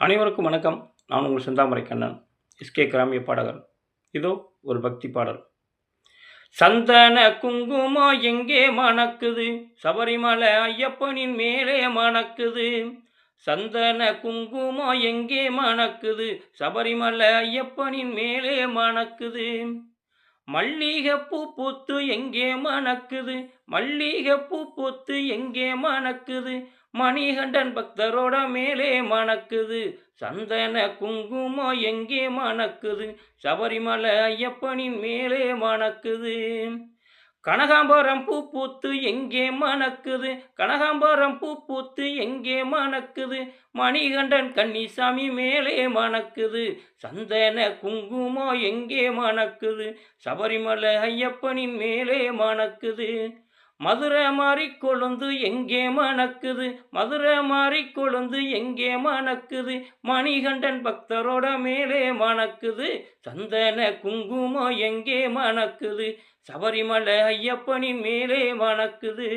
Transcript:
அனைவருக்கும் வணக்கம். நான் உங்கள் செந்தாமரை கண்ணன். எஸ்கே கிராமிய பாடகர். இதோ ஒரு பக்தி பாடல். சந்தன குங்குமம் எங்கே மணக்குது, சபரிமலை ஐயப்பனின் மேலே மணக்குது. சந்தன குங்குமம் எங்கே மணக்குது, சபரிமலை ஐயப்பனின் மேலே மணக்குது. மல்லிகைப்பூ பூத்து எங்கே மணக்குது, மல்லிகைப்பூ பூத்து எங்கே மணக்குது. மணிகண்டன் பக்தரோட மேலே மணக்குது. சந்தன குங்குமம் எங்கே மணக்குது, சபரிமலை ஐயப்பனின் மேலே மணக்குது. கனகாம்பரம் பூ பூத்து எங்கே மணக்குது, கனகாம்பரம் பூ பூத்து எங்கே மணக்குது. மணிகண்டன் கன்னிசாமி மேலே மணக்குது. சந்தன குங்குமம் எங்கே மணக்குது, சபரிமலை ஐயப்பனின் மேலே மணக்குது. மதுரை மாறி கொழுந்து எங்கே மணக்குது, மதுரை மாறி கொழுந்து எங்கே மணக்குது. மணிகண்டன் பக்தரோட மேலே மணக்குது. சந்தன குங்குமம் எங்கே மணக்குது, சபரிமலை ஐயப்பனின் மேலே மணக்குது.